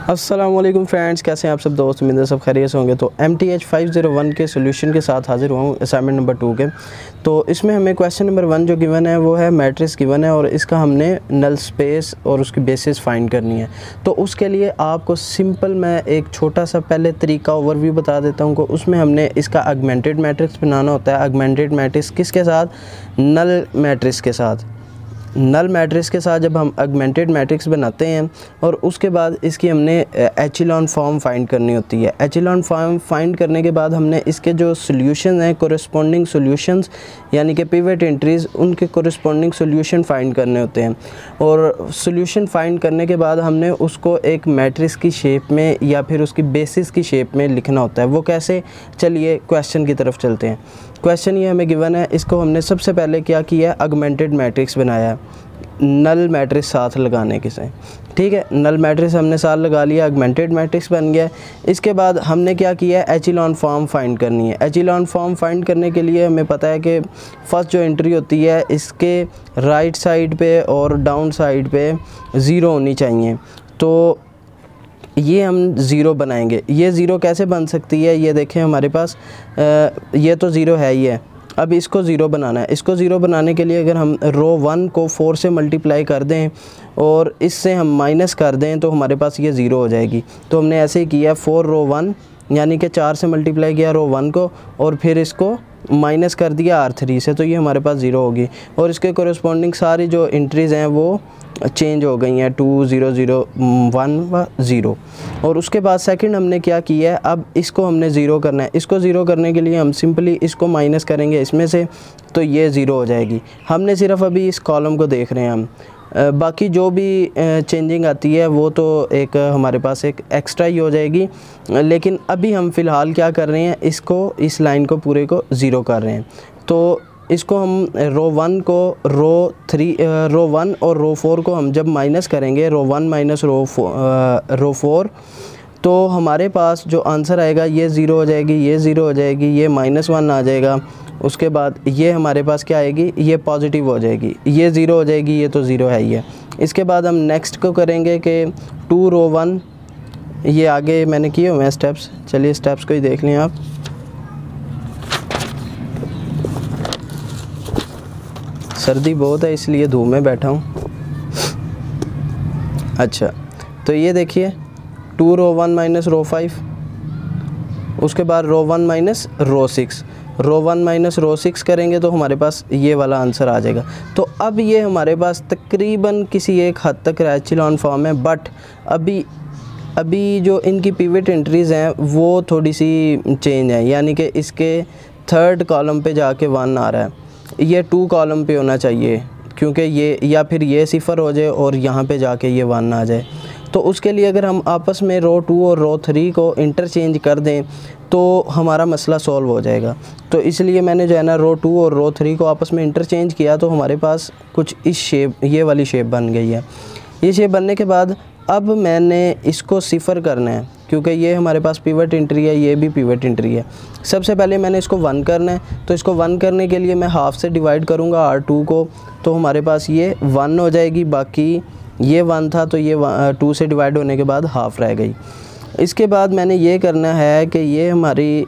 अस्सलामुअलैकुम फ्रेंड्स, कैसे हैं आप सब दोस्त। उम्मीद है सब खैरियत से होंगे। तो MTH 501 के सोल्यूशन के साथ हाजिर हुआ हूँ असाइनमेंट नंबर 2 के। तो इसमें हमें क्वेश्चन नंबर 1 जो गिवन है वो है मैट्रिक्स गिवन है और इसका हमने नल स्पेस और उसकी बेसिस फाइंड करनी है। तो उसके लिए आपको सिंपल मैं एक छोटा सा पहले तरीका ओवरव्यू बता देता हूँ। उसमें हमने इसका ऑगमेंटेड मैट्रिक्स बनाना होता है। ऑगमेंटेड मैट्रिक्स किसके साथ? नल मैट्रिक्स के साथ। नल मैट्रिक्स के साथ जब हम ऑगमेंटेड मैट्रिक्स बनाते हैं और उसके बाद इसकी हमने एचेलॉन फॉर्म फाइंड करनी होती है। एचेलॉन फॉर्म फाइंड करने के बाद हमने इसके जो सॉल्यूशन हैं कोरिस्पोंडिंग सॉल्यूशंस यानी कि पिवट एंट्रीज़, उनके कोरिस्पोंडिंग सॉल्यूशन फाइंड करने होते हैं। और सॉल्यूशन फाइंड करने के बाद हमने उसको एक मैट्रिक्स की शेप में या फिर उसकी बेसिस की शेप में लिखना होता है। वो कैसे? चलिए क्वेश्चन की तरफ चलते हैं। क्वेश्चन ये हमें गिवन है, इसको हमने सबसे पहले क्या किया है, ऑगमेंटेड मैट्रिक्स बनाया है नल मैट्रिक्स साथ लगाने के से। ठीक है, नल मैट्रिक्स हमने साथ लगा लिया, ऑगमेंटेड मैट्रिक्स बन गया। इसके बाद हमने क्या किया है, एचेलॉन फॉर्म फाइंड करनी है। एचेलॉन फॉर्म फाइंड करने के लिए हमें पता है कि फर्स्ट जो एंट्री होती है इसके राइट साइड पे और डाउन साइड पे ज़ीरो होनी चाहिए। तो ये हम ज़ीरो बनाएंगे। ये ज़ीरो कैसे बन सकती है, ये देखें हमारे पास ये तो ज़ीरो है ही है। अब इसको ज़ीरो बनाना है। इसको ज़ीरो बनाने के लिए अगर हम रो 1 को 4 से मल्टीप्लाई कर दें और इससे हम माइनस कर दें तो हमारे पास ये ज़ीरो हो जाएगी। तो हमने ऐसे ही किया, 4 रो 1 यानी कि 4 से मल्टीप्लाई किया रो 1 को और फिर इसको माइनस कर दिया R3 से, तो ये हमारे पास ज़ीरो होगी। और इसके कोरिस्पोंडिंग सारी जो एंट्रीज़ हैं वो चेंज हो गई हैं, 2 0 0 1 व 0। और उसके बाद सेकंड हमने क्या किया है, अब इसको हमने ज़ीरो करना है। इसको ज़ीरो करने के लिए हम सिंपली इसको माइनस करेंगे इसमें से, तो ये ज़ीरो हो जाएगी। हमने सिर्फ अभी इस कॉलम को देख रहे हैं हम, बाकी जो भी चेंजिंग आती है वो तो एक हमारे पास एक एक्स्ट्रा ही हो जाएगी। लेकिन अभी हम फ़िलहाल क्या कर रहे हैं, इसको इस लाइन को पूरे को ज़ीरो कर रहे हैं। तो इसको हम रो 1 को रो 1 और रो 4 को हम जब माइनस करेंगे, रो 1 माइनस रो 4, तो हमारे पास जो आंसर आएगा ये ज़ीरो हो जाएगी, ये ज़ीरो हो जाएगी, ये -1 आ जाएगा। उसके बाद ये हमारे पास क्या आएगी, ये पॉजिटिव हो जाएगी, ये ज़ीरो हो जाएगी, ये तो ज़ीरो है ही है। इसके बाद हम नेक्स्ट को करेंगे कि 2 रो 1, ये आगे मैंने किए हुए हैं स्टेप्स। चलिए स्टेप्स को ही देख लें आप। सर्दी बहुत है इसलिए धूप में बैठा हूँ। अच्छा, तो ये देखिए 2 रो 1 माइनस रो 5, उसके बाद रो 1 माइनस रो 6, रो 1 माइनस रो 6 करेंगे तो हमारे पास ये वाला आंसर आ जाएगा। तो अब ये हमारे पास तकरीबन किसी एक हद तक एचेलॉन फॉर्म है, बट अभी जो इनकी पिवट एंट्रीज़ हैं वो थोड़ी सी चेंज है, यानी कि इसके थर्ड कॉलम पे जाके 1 आ रहा है, ये 2 कॉलम पे होना चाहिए, क्योंकि ये या फिर ये 0 हो जाए और यहाँ पे जाके ये 1 आ जाए। तो उसके लिए अगर हम आपस में रो 2 और रो 3 को इंटरचेंज कर दें तो हमारा मसला सॉल्व हो जाएगा। तो इसलिए मैंने जो है ना रो 2 और रो 3 को आपस में इंटरचेंज किया, तो हमारे पास कुछ इस शेप, ये वाली शेप बन गई है। ये शेप बनने के बाद अब मैंने इसको 0 करना है, क्योंकि ये हमारे पास पिवट एंट्री है, ये भी पिवट एंट्री है। सबसे पहले मैंने इसको 1 करना है, तो इसको 1 करने के लिए मैं हाफ से डिवाइड करूँगा R2 को, तो हमारे पास ये 1 हो जाएगी। बाकी ये 1 था तो ये 2 से डिवाइड होने के बाद हाफ रह गई। इसके बाद मैंने ये करना है कि ये हमारी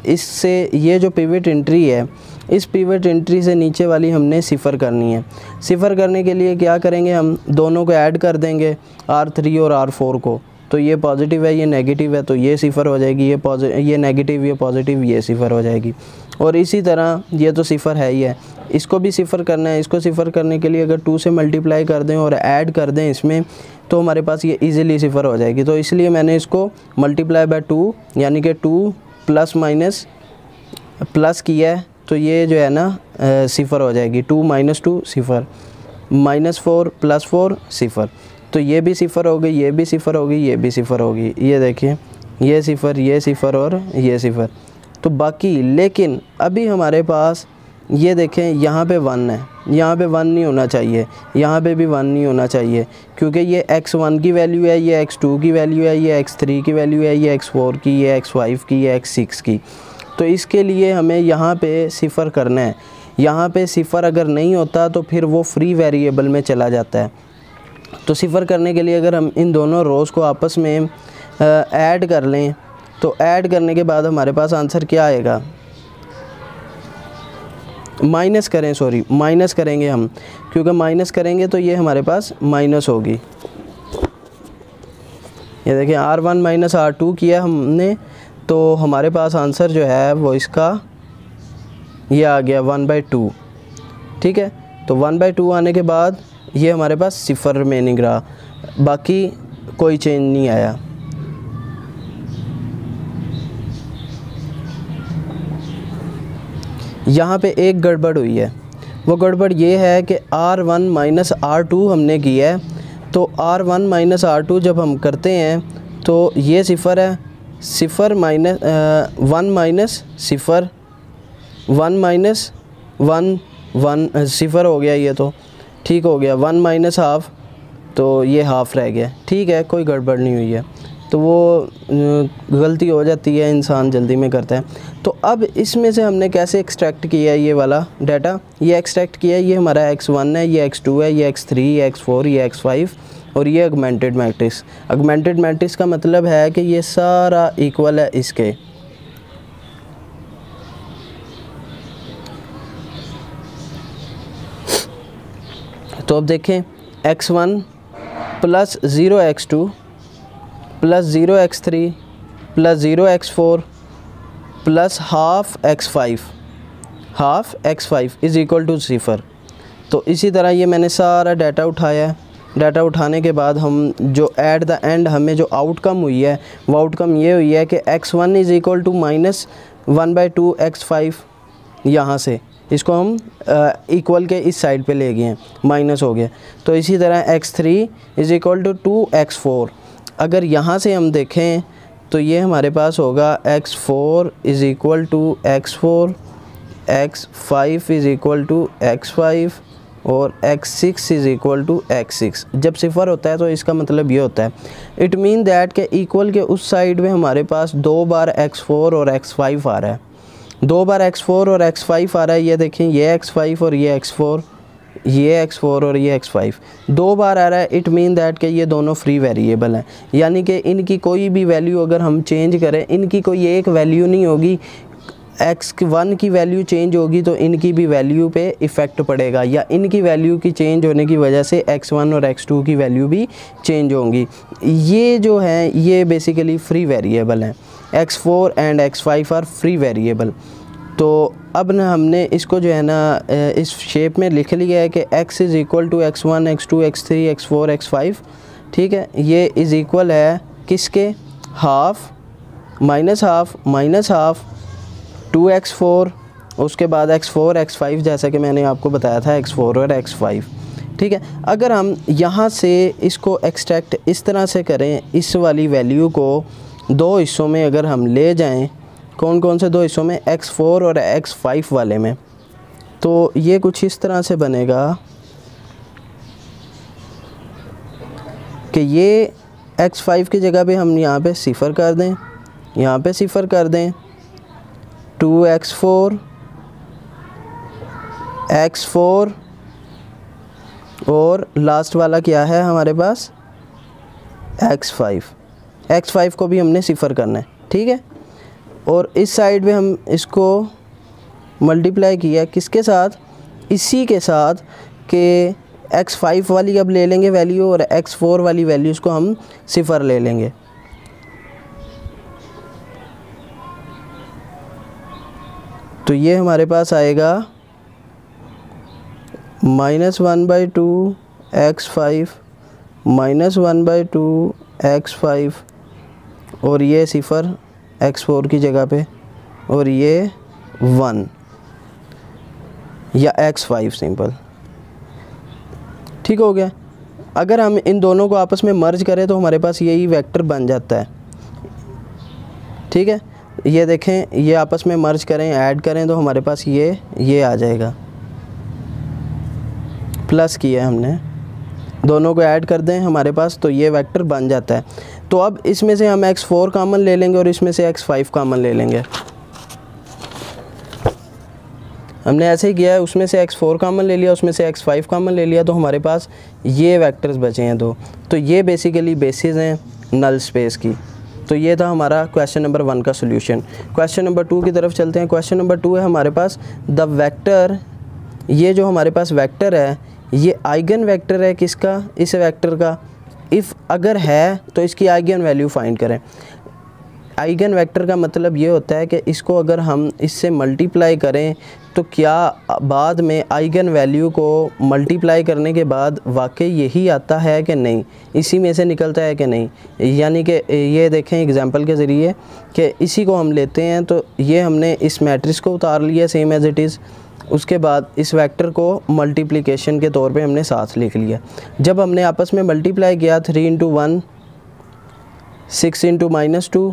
इससे ये जो पिवट एंट्री है, इस पिवट एंट्री से नीचे वाली हमने 0 करनी है। 0 करने के लिए क्या करेंगे, हम दोनों को ऐड कर देंगे, R3 और R4 को। तो ये पॉजिटिव है, ये नेगेटिव है, तो ये 0 हो जाएगी, ये नेगेटिव, ये पॉजिटिव, ये 0 हो जाएगी। और इसी तरह ये तो 0 है ही है, इसको भी 0 करना है। इसको 0 करने के लिए अगर 2 से मल्टीप्लाई कर दें और ऐड कर दें इसमें, तो हमारे पास ये इजीली 0 हो जाएगी। तो इसलिए मैंने इसको मल्टीप्लाई बाय 2 यानी कि 2 प्लस माइनस प्लस किया है, तो ये जो है ना 0 हो जाएगी। 2 - 2 0, -4 + 4 0, तो ये भी 0 हो गई, ये भी 0 हो गई, ये भी 0 होगी। ये देखिए ये 0, ये 0 और ये 0। तो बाकी लेकिन अभी हमारे पास ये देखें यहाँ पे 1 है, यहाँ पे 1 नहीं होना चाहिए, यहाँ पे भी 1 नहीं होना चाहिए, क्योंकि ये x1 की वैल्यू है, ये x2 की वैल्यू है, ये x3 की वैल्यू है, ये x4 की, ये x5 की, ये x6 की। तो इसके लिए हमें यहाँ पे 0 करना है। यहाँ पे 0 अगर नहीं होता तो फिर वो फ्री वेरिएबल में चला जाता है। तो सिफर करने के लिए अगर हम इन दोनों रोज़ को आपस में ऐड कर लें तो ऐड करने के बाद हमारे पास आंसर क्या आएगा, माइनस करेंगे हम, क्योंकि माइनस करेंगे तो ये हमारे पास माइनस होगी। ये देखिए R1 माइनस R2 किया हमने, तो हमारे पास आंसर जो है वो इसका ये आ गया 1/2। ठीक है, तो 1/2 आने के बाद ये हमारे पास सिफर रिमेनिंग रहा, बाकी कोई चेंज नहीं आया। यहाँ पे एक गड़बड़ हुई है, वो गड़बड़ ये है कि R1 माइनस R2 हमने किया है, तो R1 माइनस R2 जब हम करते हैं तो ये सिफर है, सिफर माइनस 1 माइनस सिफर, 1 माइनस 1 सिफर हो गया ये, तो ठीक हो गया। 1 माइनस हाफ, तो ये हाफ रह गया। ठीक है, कोई गड़बड़ नहीं हुई है, तो वो गलती हो जाती है, इंसान जल्दी में करता है। तो अब इसमें से हमने कैसे एक्सट्रैक्ट किया है ये वाला डाटा, ये एक्सट्रैक्ट किया है, ये हमारा x1 है, ये x2 है, ये x3, ये x4, ये x5 और ये ऑगमेंटेड मैट्रिक्स। ऑगमेंटेड मैट्रिक्स का मतलब है कि ये सारा इक्वल है इसके। तो अब देखें x1 plus 0x2 plus 0x3 plus 0x4 plus half x5 is equal to सिफर। तो इसी तरह ये मैंने सारा डाटा उठाया है। डाटा उठाने के बाद हम जो एट द एंड हमें जो आउटकम हुई है वो आउटकम ये हुई है कि x1 is equal to minus 1/2 x5। यहाँ से इसको हम इक्वल के इस साइड पे ले गए हैं, माइनस हो गया। तो इसी तरह x3 is equal to 2x4। अगर यहाँ से हम देखें तो ये हमारे पास होगा x4 is equal to x4, x5 is equal to x5 और x6 is equal to x6। जब सिफर होता है तो इसका मतलब ये होता है, इट मीन दैट के इक्वल के उस साइड में हमारे पास 2 बार x4 और x5 आ रहा है, 2 बार x4 और x5 आ रहा है। ये देखें, ये x5 और ये x4, ये x4 और ये x5 2 बार आ रहा है। इट मीन दैट कि ये दोनों फ्री वेरिएबल हैं, यानी कि इनकी कोई भी वैल्यू अगर हम चेंज करें, इनकी कोई एक वैल्यू नहीं होगी। x1 की वैल्यू चेंज होगी तो इनकी भी वैल्यू पे इफ़ेक्ट पड़ेगा, या इनकी वैल्यू की चेंज होने की वजह से x1 और x2 की वैल्यू भी चेंज होंगी। ये जो है ये बेसिकली फ्री वेरिएबल हैं, x4 and x5 are free variable. तो अब ना हमने इसको जो है ना इस शेप में लिख लिया है कि x is equal to x1 x2 x3 x4 x5। ठीक है, ये इज़ इक्वल है किसके, हाफ माइनस हाफ 2x4, उसके बाद x4 x5, जैसा कि मैंने आपको बताया था x4 और x5। ठीक है, अगर हम यहाँ से इसको एक्सट्रैक्ट इस तरह से करें, इस वाली वैल्यू को 2 हिस्सों में अगर हम ले जाएं, कौन कौन से 2 हिस्सों में, x4 और x5 वाले में, तो ये कुछ इस तरह से बनेगा कि ये x5 की जगह पे हम यहाँ पे सिफर कर दें, यहाँ पे सिफर कर दें 2x4 x4 और लास्ट वाला क्या है हमारे पास x5 को भी हमने सिफर करना है। ठीक है, और इस साइड पे हम इसको मल्टीप्लाई किया किसके साथ, इसी के साथ कि x5 वाली अब ले लेंगे वैल्यू और x4 वाली वैल्यूज़ को हम सिफर ले लेंगे। तो ये हमारे पास आएगा -1/2 x5 -1/2 x5 और ये सिफर x4 की जगह पे और ये 1 या x5 सिंपल। ठीक हो गया। अगर हम इन दोनों को आपस में मर्ज करें तो हमारे पास यही वेक्टर बन जाता है। ठीक है, ये देखें, ये आपस में मर्ज करें, ऐड करें तो हमारे पास ये आ जाएगा। प्लस किया हमने, दोनों को ऐड कर दें हमारे पास तो ये वेक्टर बन जाता है। तो अब इसमें से हम x4 कॉमन ले लेंगे और इसमें से x5 कॉमन ले लेंगे। हमने ऐसे ही किया है, उसमें से x4 कॉमन ले लिया, उसमें से x5 कॉमन ले लिया, तो हमारे पास ये वेक्टर्स बचे हैं 2। तो ये बेसिकली बेसिस हैं नल स्पेस की। तो ये था हमारा क्वेश्चन नंबर 1 का सोल्यूशन। क्वेश्चन नंबर 2 की तरफ चलते हैं। क्वेश्चन नंबर 2 है हमारे पास द वेक्टर, ये जो हमारे पास वेक्टर है ये आइगन वेक्टर है किसका, इस वेक्टर का। इफ़ अगर है तो इसकी आइगन वैल्यू फाइंड करें। आइगन वेक्टर का मतलब ये होता है कि इसको अगर हम इससे मल्टीप्लाई करें तो क्या बाद में आइगन वैल्यू को मल्टीप्लाई करने के बाद वाकई यही आता है कि नहीं, इसी में से निकलता है कि नहीं। यानी कि ये देखें एग्जांपल के ज़रिए कि इसी को हम लेते हैं, तो ये हमने इस मैट्रिक्स को उतार लिया सेम एज़ इट इज़, उसके बाद इस वेक्टर को मल्टीप्लिकेशन के तौर पे हमने साथ लिख लिया। जब हमने आपस में मल्टीप्लाई किया 3 × 1 6 × -2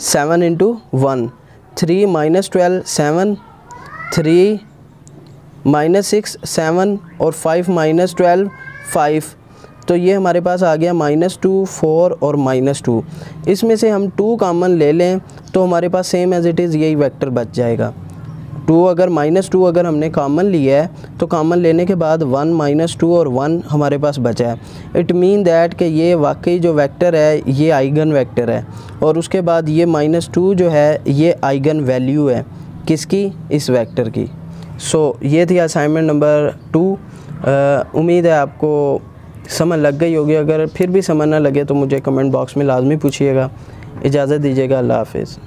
7 × 1 3 - 12 7 3 - 6 7 और 5 - 12 5। तो ये हमारे पास आ गया -2 4 और -2। इसमें से हम 2 कॉमन ले लें तो हमारे पास सेम एज़ इट इज़ यही वेक्टर बच जाएगा। 2 अगर -2 अगर हमने कॉमन लिया है तो कॉमन लेने के बाद 1 -2 और 1 हमारे पास बचा है। इट मीन दैट कि ये वाकई जो वेक्टर है ये आइगन वेक्टर है, और उसके बाद ये -2 जो है ये आइगन वैल्यू है किसकी, इस वेक्टर की। सो ये थी असाइनमेंट नंबर 2। उम्मीद है आपको समझ लग गई होगी। अगर फिर भी समझ ना लगे तो मुझे कमेंट बॉक्स में लाजमी पूछिएगा। इजाज़त दीजिएगा, अल्लाह हाफ़िज़।